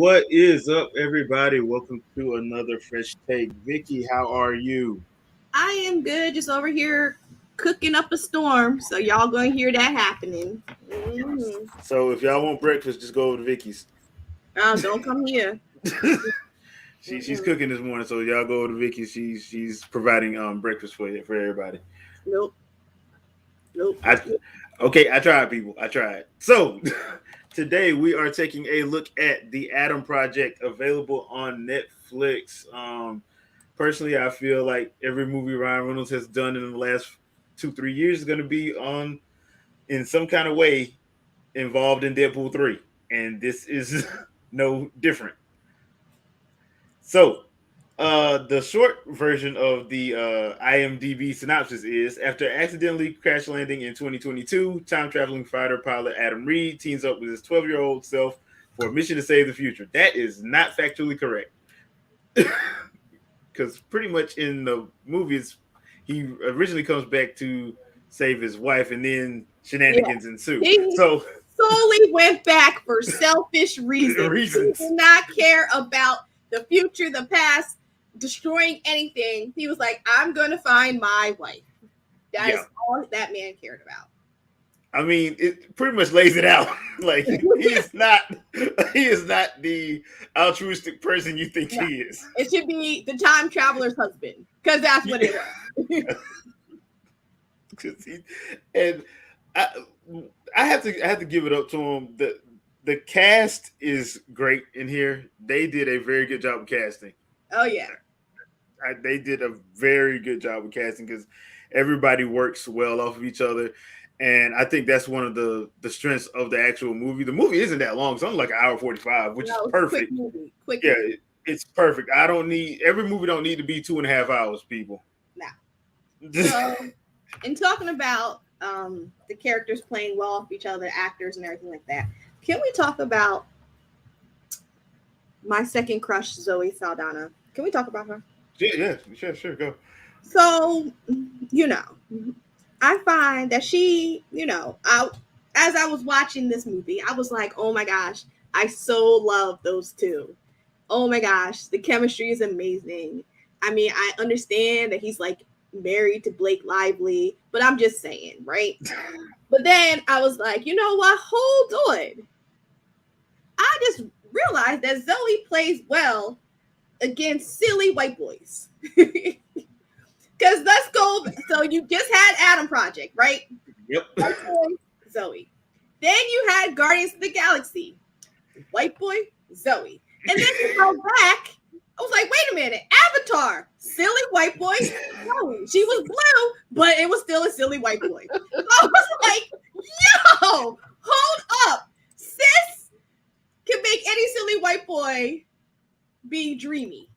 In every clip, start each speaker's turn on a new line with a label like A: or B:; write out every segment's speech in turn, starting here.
A: What is up, everybody? Welcome to another fresh take. Vicky, how are you?
B: I am good, just over here cooking up a storm. So y'all gonna hear that happening.
A: So, if y'all want breakfast, just go over to Vicky's.
B: Oh, don't come here.
A: She's
B: Mm-mm.
A: cooking this morning, so y'all go over to Vicky's. She's providing breakfast for everybody.
B: Nope, nope,
A: I
B: nope, nope.
A: Okay, I tried, people. I tried. So today we are taking a look at the Adam Project, available on Netflix. Personally, I feel like every movie Ryan Reynolds has done in the last 2-3 years is going to be on in some kind of way involved in Deadpool 3, and this is no different. So, the short version of the IMDb synopsis is: after accidentally crash landing in 2022, time traveling fighter pilot Adam Reed teams up with his 12-year-old self for a mission to save the future. That is not factually correct, because pretty much in the movies, he originally comes back to save his wife, and then
B: Yeah,
A: shenanigans ensue.
B: he
A: So,
B: solely went back for selfish reasons. He did
A: reasons.
B: not care about the future, the past, destroying anything. He was like, "I'm gonna find my wife." That
A: Yeah.
B: is all that man cared about.
A: I mean, it pretty much lays it out. Like he is not, he is not the altruistic person you think
B: No,
A: he is.
B: it should be the time traveler's husband because that's what
A: Yeah,
B: it was.
A: 'cause and I, I have to give it up to him. The cast is great in here. They did a very good job of casting.
B: Oh yeah.
A: They did a very good job of casting because everybody works well off of each other. And I think that's one of the strengths of the actual movie. The movie isn't that long; it's only like an hour 45, which is
B: No, it's a quick
A: perfect.
B: movie. Quick
A: Yeah,
B: movie.
A: it's perfect. I don't need every movie don't need to be 2.5 hours, people.
B: Now, so in talking about the characters playing well off each other, actors and everything like that, can we talk about my second crush, Zoe Saldana? Can we talk about her?
A: Yeah, sure, go.
B: So, you know, I find that as I was watching this movie, I was like, oh my gosh, I so love those two. Oh my gosh, the chemistry is amazing. I mean, I understand that he's like married to Blake Lively, but I'm just saying, right? But then I was like, you know what? Hold on. I just realized that Zoe plays well against silly white boys. Because let's go. So you just had Adam Project, right?
A: Yep.
B: White boy, Zoe. Then you had Guardians of the Galaxy, white boy, Zoe. And then you go back. I was like, wait a minute, Avatar, silly white boy, Zoe. She was blue, but it was still a silly white boy. So I was like, yo, hold up. Sis can make any silly white boy be dreamy.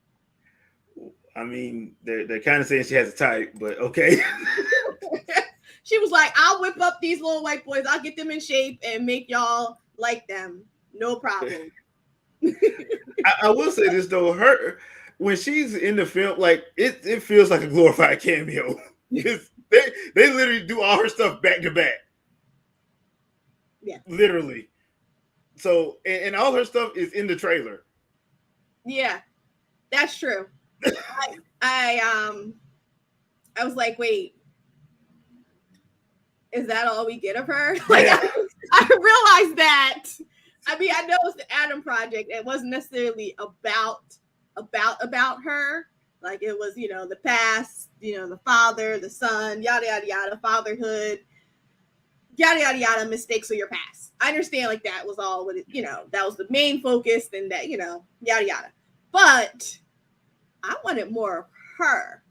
A: I mean, they're kind of saying she has a type, but okay.
B: She was like, I'll whip up these little white boys. I'll get them in shape and make y'all like them. No problem.
A: I will say this though, her when she's in the film, like it feels like a glorified cameo. Because they literally do all her stuff back to back,
B: Yeah.
A: literally. So and all her stuff is in the trailer.
B: Yeah, that's true. I I was like, wait, is that all we get of her? Like
A: Yeah,
B: I realized that. I mean, I know it's the Adam Project. It wasn't necessarily about her. Like it was, the past, the father, the son, yada yada yada, fatherhood, yada yada yada, mistakes of your past. I understand like that was all what that was the main focus and that, yada yada. But I wanted more of her.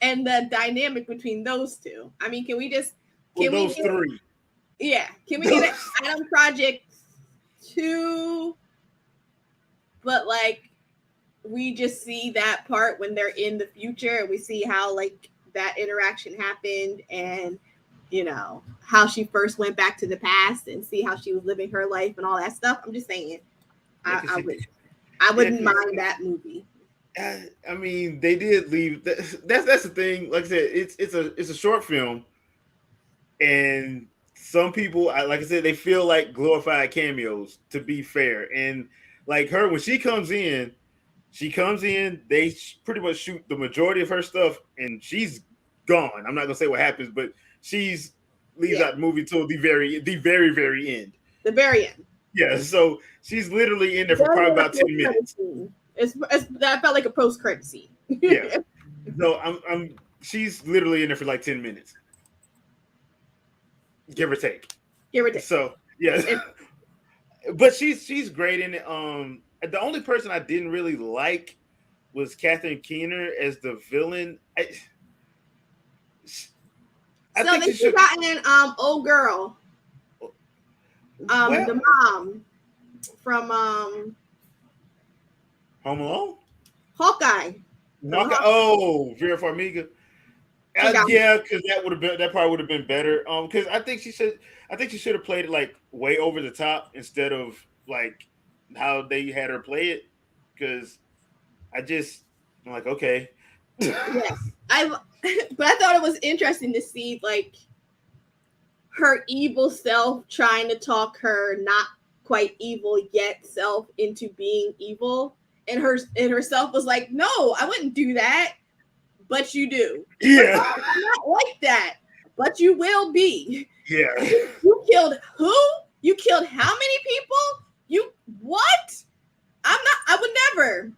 B: And the dynamic between those two. I mean,
A: well,
B: can we
A: those
B: get
A: three.
B: yeah, can we get an Adam Project 2, but like we just see that part when they're in the future and we see how like that interaction happened and how she first went back to the past and see how she was living her life and all that stuff. I'm just saying,
A: Yeah,
B: I,
A: cause
B: I
A: she,
B: would I
A: yeah,
B: wouldn't mind that movie.
A: I mean, they did leave. That's the thing. Like I said, it's a short film, and some people, like I said, they feel like glorified cameos. To be fair, and like her when she comes in. They pretty much shoot the majority of her stuff, and she's gone. I'm not gonna say what happens, but she's leaves
B: Yeah,
A: out the movie till the very end.
B: the very end.
A: Yeah, so she's literally in there for
B: Very
A: probably
B: end of
A: about 10
B: post-credit
A: minutes.
B: scene. That felt like a post-credit scene.
A: Yeah. No, she's literally in there for like 10 minutes, give or take.
B: Give or take.
A: So yeah.
B: And
A: But she's great in it. The only person I didn't really like was Catherine Keener as the villain. I
B: so
A: think
B: they
A: she should.
B: gotten in old girl,
A: Well,
B: the mom from
A: Home Alone.
B: Hawkeye. From Hawkeye.
A: Oh, Vera Farmiga.
B: She got
A: Yeah, because that probably would have been better. Because I think she should have played it like way over the top instead of like how they had her play it. Because I'm like, okay.
B: yeah. But I thought it was interesting to see like her evil self trying to talk her not quite evil yet self into being evil, and herself was like, no, I wouldn't do that, but you do. But
A: Yeah,
B: no, I'm not like that, but you will be.
A: yeah.
B: You killed who? You killed how many people? You what? I would never.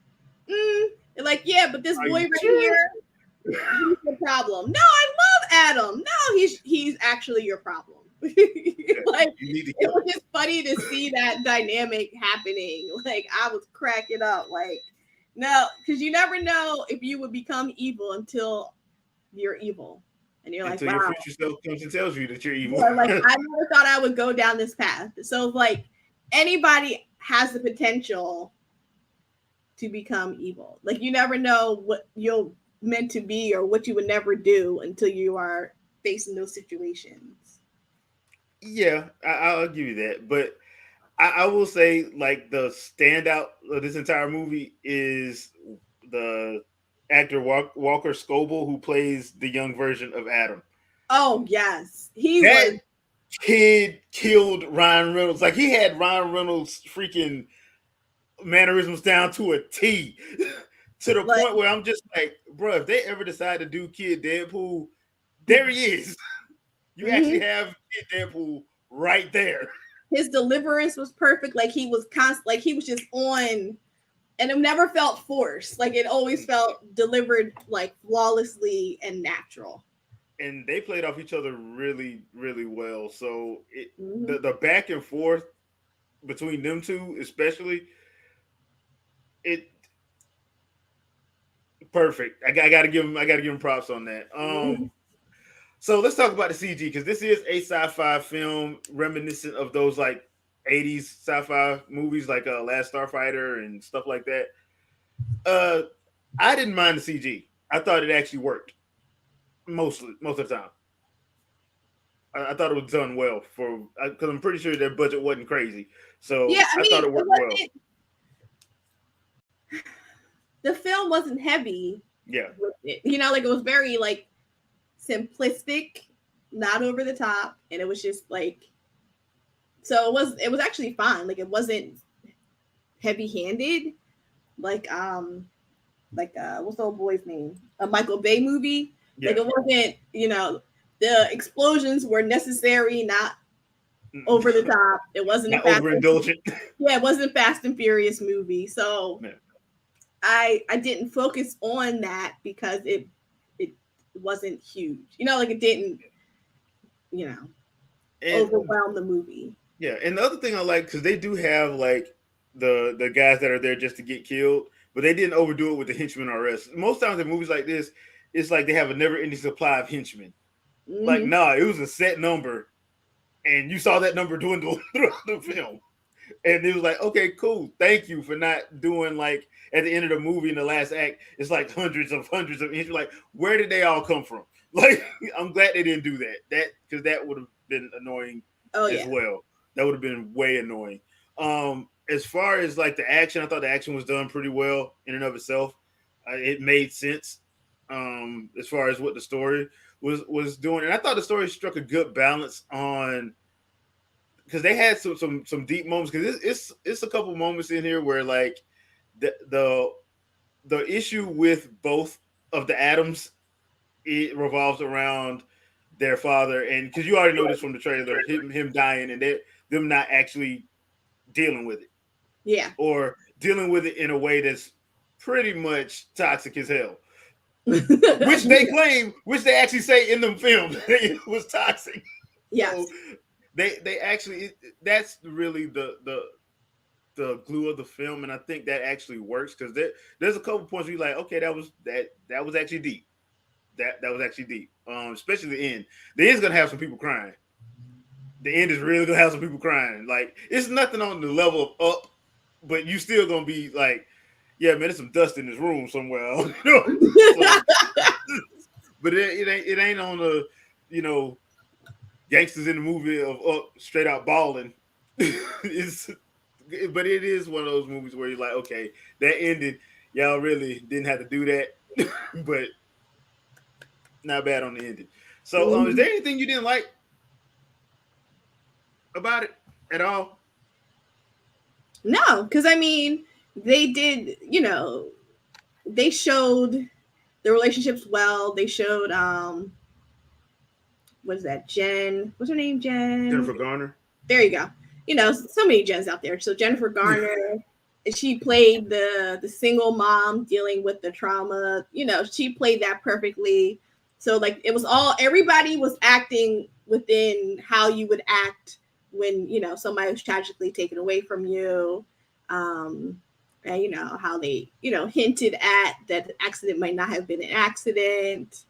B: They're like, yeah, but this
A: Are
B: boy
A: you
B: right
A: sure?
B: here, he's the problem. No, I love Adam. No, he's actually your problem. Like,
A: You need to
B: it was just funny to see that dynamic happening. Like, I was cracking up. Like, no, because you never know if you would become evil until you're evil. And you're like,
A: until your
B: wow.
A: future self comes and tells you that you're evil.
B: Yeah, like, I never thought I would go down this path. So, like, anybody has the potential to become evil. Like, you never know what you're meant to be or what you would never do until you are facing those situations.
A: Yeah, I'll give you that. But I will say, like, the standout of this entire movie is the actor Walker Scoble, who plays the young version of Adam.
B: Oh, yes. He
A: That
B: was.
A: kid killed Ryan Reynolds. Like, he had Ryan Reynolds' freaking mannerisms down to a T. To the
B: Like,
A: point where I'm just like, bro, if they ever decide to do Kid Deadpool, there he is. You actually have Kid Deadpool right there.
B: his deliverance was perfect. Like, he was like he was just on, and it never felt forced. Like, it always felt delivered like flawlessly and natural.
A: And they played off each other really, really well. So
B: Mm-hmm.
A: the back and forth between them two, especially, it perfect. I gotta give him props on that.
B: Mm-hmm.
A: So let's talk about the CG, because this is a sci-fi film reminiscent of those like 80s sci-fi movies like Last Starfighter and stuff like that. I didn't mind the CG. I thought it actually worked most of the time. I thought it was done well for, because I'm pretty sure their budget wasn't crazy, so
B: Yeah, I
A: I
B: mean,
A: thought it worked well.
B: The film wasn't heavy.
A: Yeah,
B: With it. Like, it was very like simplistic, not over the top, and it was just like, so it was actually fine. Like, it wasn't heavy-handed, like what's the old boy's name, a Michael Bay movie.
A: yeah.
B: Like, it wasn't, the explosions were necessary, not over the top. It wasn't
A: not overindulgent.
B: Yeah, it wasn't a Fast and Furious movie. So
A: Yeah.
B: I didn't focus on that because it wasn't huge. Like, it didn't,
A: And
B: overwhelm the movie.
A: yeah, and the other thing I like, because they do have like the guys that are there just to get killed, but they didn't overdo it with the henchmen or rest. Most times in movies like this, it's like they have a never-ending supply of henchmen.
B: Mm-hmm.
A: Like, nah, it was a set number, and you saw that number dwindle throughout the film. And it was like, okay, cool. Thank you for not doing like at the end of the movie in the last act, it's like hundreds of henchmen. Like, where did they all come from? Like, I'm glad they didn't do that. Because that would have been annoying as well. That would have been way annoying. As far as like the action, I thought the action was done pretty well in and of itself. It made sense as far as what the story. was doing, and I thought the story struck a good balance on because they had some deep moments. Because it's a couple moments in here where like the issue with both of the Adams, it revolves around their father, and because you already know this from the trailer, him dying, and them not actually dealing with it,
B: Yeah.
A: or dealing with it in a way that's pretty much toxic as hell, which they claim, which they actually say in the film, it was toxic.
B: Yes.
A: So they actually, that's really the glue of the film, and I think that actually works because there's a couple points where you're like, okay, that was actually deep. That was actually deep. Especially the end. The end's gonna have some people crying. The end is really gonna have some people crying. Like, it's nothing on the level of Up, but you still gonna be like, yeah, man, there's some dust in this room somewhere. So, but it ain't on the, gangsters in the movie of Up straight out balling. But it is one of those movies where you're like, okay, that ended. Y'all really didn't have to do that, but not bad on the ending. So, is there anything you didn't like about it at all?
B: No, because I mean, they did, they showed the relationships well. They showed, what is that? Jen, what's her name?
A: Jennifer Garner.
B: There you go. So many Jens out there. So Jennifer Garner, she played the single mom dealing with the trauma. She played that perfectly. So like it was everybody was acting within how you would act when somebody was tragically taken away from you, and how they hinted at that the accident might not have been an accident.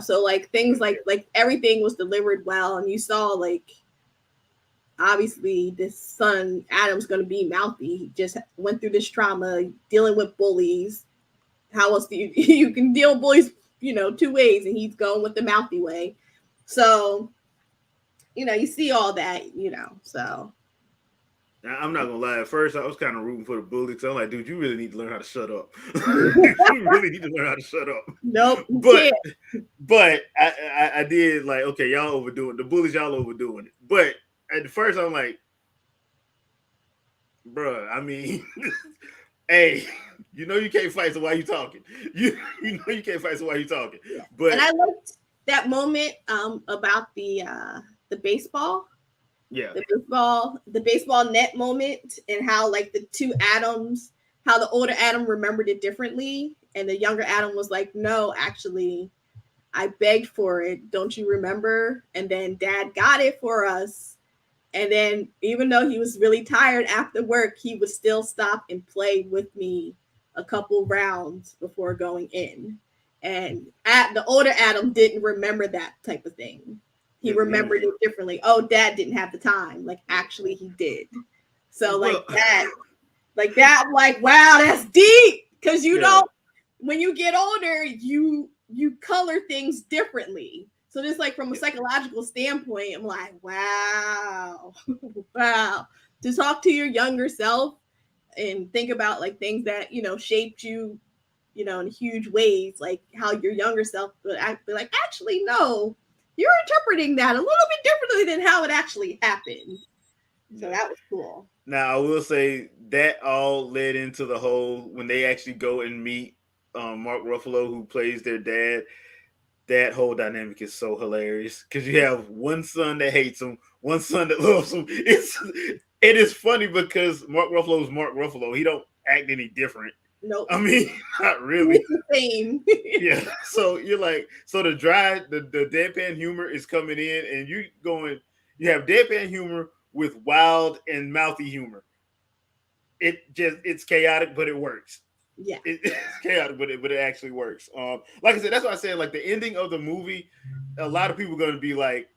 B: So like things like everything was delivered well, and you saw like obviously this son Adam's going to be mouthy. He just went through this trauma dealing with bullies. How else do you can deal with bullies, 2 ways, and he's going with the mouthy way. So, you see all that, so.
A: I'm not gonna lie. At first, I was kind of rooting for the bully. So I'm like, dude, you really need to learn how to shut up. You really need to learn how to shut up.
B: Nope.
A: But I did like, okay, y'all overdoing it. The bullies, y'all overdoing it. But at first, I'm like, bruh, I mean, hey, you can't fight, so why you talking? You can't fight, so why you talking? But
B: and I liked that moment about the baseball.
A: Yeah.
B: The baseball net moment, and how like the two Adams, how the older Adam remembered it differently, and the younger Adam was like, no, actually, I begged for it. Don't you remember? And then Dad got it for us. And then even though he was really tired after work, he would still stop and play with me a couple rounds before going in. And the older Adam didn't remember that type of thing. He remembered it differently. Oh, Dad didn't have the time. Like, actually, he did. So, like, wow, that's deep. Because when you get older, you color things differently. So just like from a psychological standpoint, I'm like, wow. To talk to your younger self and think about like things that, shaped you, in huge ways, like how your younger self would be like, actually, no, you're interpreting that a little bit differently than how it actually happened. So that was cool.
A: Now, I will say that all led into the whole, when they actually go and meet Mark Ruffalo, who plays their dad, that whole dynamic is so hilarious because you have one son that hates him, one son that loves him. It is funny because Mark Ruffalo is Mark Ruffalo. He don't act any different.
B: Nope.
A: I mean, not really.
B: It's the same.
A: Yeah. So you're like, so the deadpan humor is coming in, and you have deadpan humor with wild and mouthy humor. It's chaotic, but it works.
B: Yeah,
A: it's chaotic, but it actually works. Like I said, that's why I said like the ending of the movie, a lot of people are going to be like,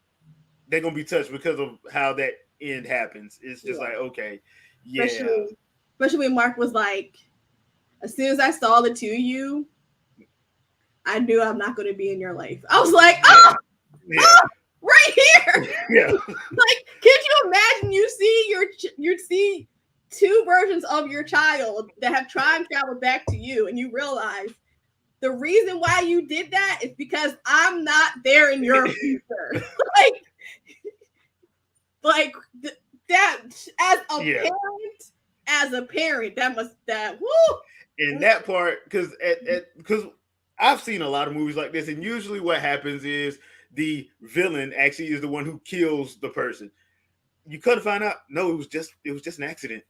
A: they're going to be touched because of how that end happens. It's just like, okay, yeah.
B: Especially when Mark was like, as soon as I saw the two of you, I knew I'm not going to be in your life. I was like, right here.
A: Yeah.
B: Like, can you imagine? You see two versions of your child that have time traveled back to you, and you realize the reason why you did that is because I'm not there in your future. like, like that as a parent, that woo.
A: In that part, because I've seen a lot of movies like this, and usually what happens is the villain actually is the one who kills the person. You could find out, no, it was just an accident.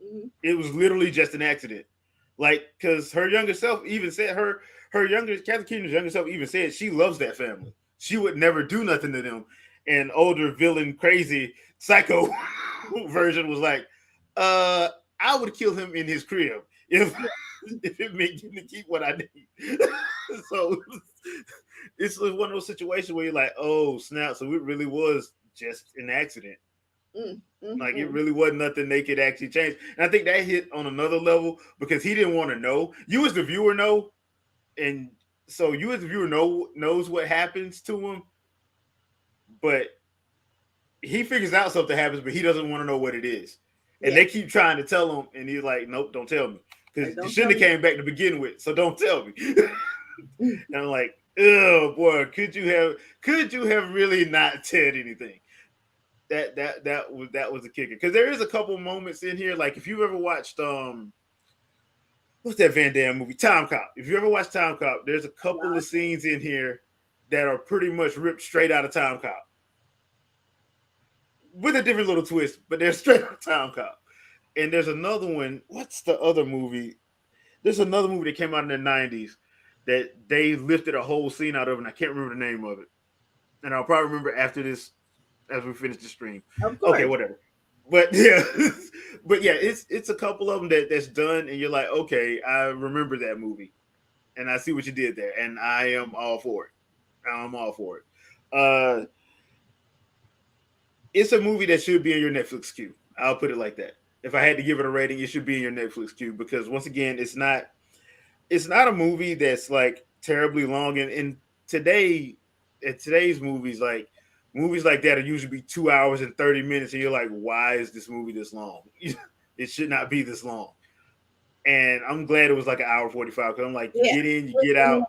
A: Mm-hmm. It was literally just an accident. Like, because her younger self even said Kathy Keener's younger self even said she loves that family. She would never do nothing to them. And older villain, crazy psycho version was like, I would kill him in his crib if it meant getting to keep what I need. So it's one of those situations where you're like, oh snap! So it really was just an accident. Mm-hmm. Like it really wasn't nothing they could actually change. And I think that hit on another level because he didn't want to know. You as the viewer know, and so you as the viewer knows what happens to him, but he figures out something happens, but he doesn't want to know what it is. And they keep trying to tell him, and he's like, nope, don't tell me. Because you shouldn't have came back to begin with, so don't tell me. And I'm like, oh boy, could you have really not said anything? That was the kicker. Because there is a couple moments in here, like if you ever watched what's that Van Damme movie? Time Cop. If you ever watched Time Cop, there's a couple of scenes in here that are pretty much ripped straight out of Time Cop. With a different little twist, but they're straight out of Time Cop. And there's another one. What's the other movie? There's another movie that came out in the 90s that they lifted a whole scene out of, and I can't remember the name of it. And I'll probably remember after this, as we finish the stream. Okay, whatever. But yeah, it's a couple of them that's done, and you're like, okay, I remember that movie, and I see what you did there, and I am all for it. I'm all for it. It's a movie that should be in your Netflix queue. I'll put it like that. If I had to give it a rating, it should be in your Netflix queue because once again, it's not a movie that's like terribly long. And today's movies, like movies like that, are usually be 2 hours and 30 minutes, and you're like, why is this movie this long? It should not be this long. And I'm glad it was like an hour 45 because I'm like, you get in, you get out.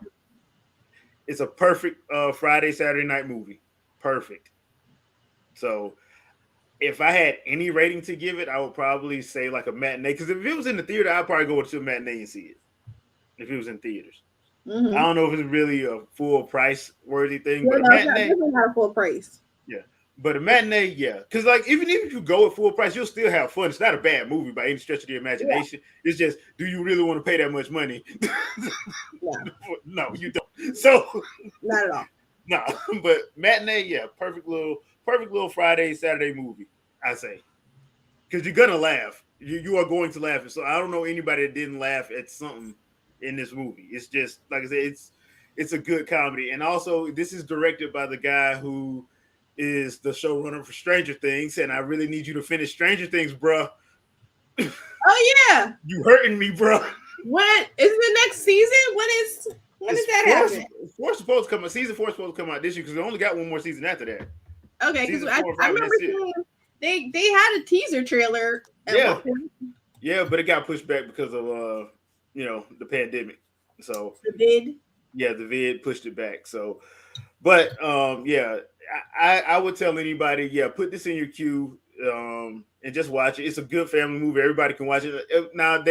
A: It's a perfect Friday, Saturday night movie. Perfect. So if I had any rating to give it, I would probably say like a matinee. Because if it was in the theater, I'd probably go to a matinee and see it. If it was in theaters. Mm-hmm. I don't know if it's really a full price worthy thing.
B: Yeah, but a matinee, definitely not a full price.
A: Yeah. But a matinee, yeah. Because like even if you go at full price, you'll still have fun. It's not a bad movie by any stretch of the imagination. Yeah. It's just, do you really want to pay that much money? No, you don't. So
B: not at all.
A: No, but matinee, yeah, perfect little Friday, Saturday movie, I say. Because you're going to laugh. You are going to laugh. So I don't know anybody that didn't laugh at something in this movie. It's just, like I said, it's a good comedy. And also, this is directed by the guy who is the showrunner for Stranger Things. And I really need you to finish Stranger Things, bruh.
B: Oh, yeah.
A: You hurting me, bruh.
B: When is the next season? When does that happen?
A: Season 4 is supposed to come out this year because they only got one more season after that.
B: Okay, because I remember seeing they had a teaser trailer.
A: Yeah, but it got pushed back because of the pandemic. So
B: the vid.
A: Yeah, the vid pushed it back. So, but I would tell anybody, put this in your queue and just watch it. It's a good family movie. Everybody can watch it. Now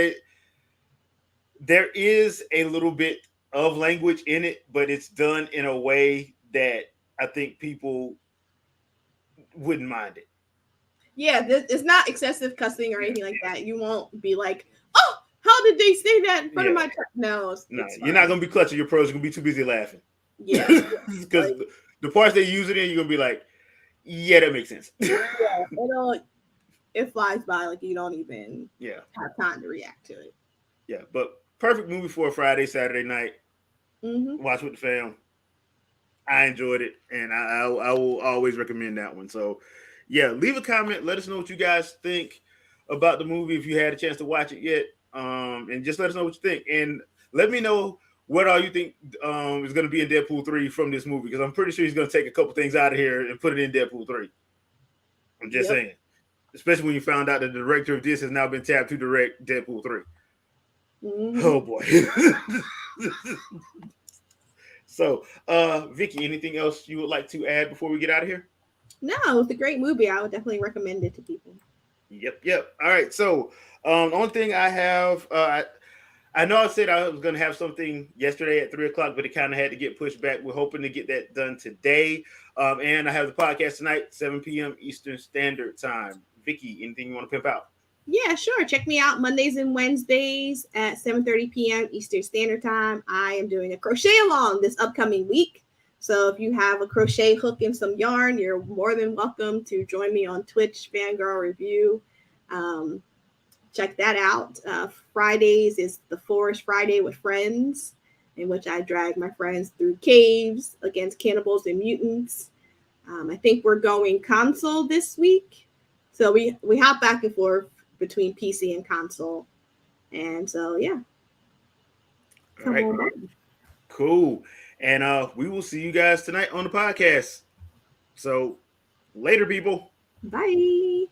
A: there is a little bit of language in it, but it's done in a way that I think people wouldn't mind it.
B: Yeah, it's not excessive cussing or anything like that. You won't be like, oh, how did they say that in front of my No,
A: you're not going to be clutching your pearls. You're going to be too busy laughing.
B: Yeah.
A: Because the parts they use it in, you're going to be like, yeah, that makes sense.
B: It flies by like you don't even have time to react to it.
A: Yeah, but perfect movie for a Friday, Saturday night. Mm-hmm. Watch with the fam. I enjoyed it, and I will always recommend that one. So, leave a comment. Let us know what you guys think about the movie if you had a chance to watch it yet, and just let us know what you think. And let me know what all you think is going to be in Deadpool 3 from this movie, because I'm pretty sure he's going to take a couple things out of here and put it in Deadpool 3. I'm just saying. Especially when you found out that the director of this has now been tapped to direct Deadpool 3. Mm-hmm. Oh, boy. So, Vicky, anything else you would like to add before we get out of here?
B: No, it's a great movie. I would definitely recommend it to people.
A: Yep. All right. So, the only thing I have, I know I said I was going to have something yesterday at 3 o'clock, but it kind of had to get pushed back. We're hoping to get that done today. And I have the podcast tonight, 7 p.m. Eastern Standard Time. Vicky, anything you want to pimp out?
B: Yeah, sure. Check me out Mondays and Wednesdays at 7:30 p.m. Eastern Standard Time. I am doing a crochet along this upcoming week. So if you have a crochet hook and some yarn, you're more than welcome to join me on Twitch, Fangirl Review. Check that out. Fridays is the Forest Friday with Friends, in which I drag my friends through caves against cannibals and mutants. I think we're going console this week. So we hop back and forth between PC and console. And so, yeah.
A: All right. Cool. And we will see you guys tonight on the podcast. So later, people.
B: Bye.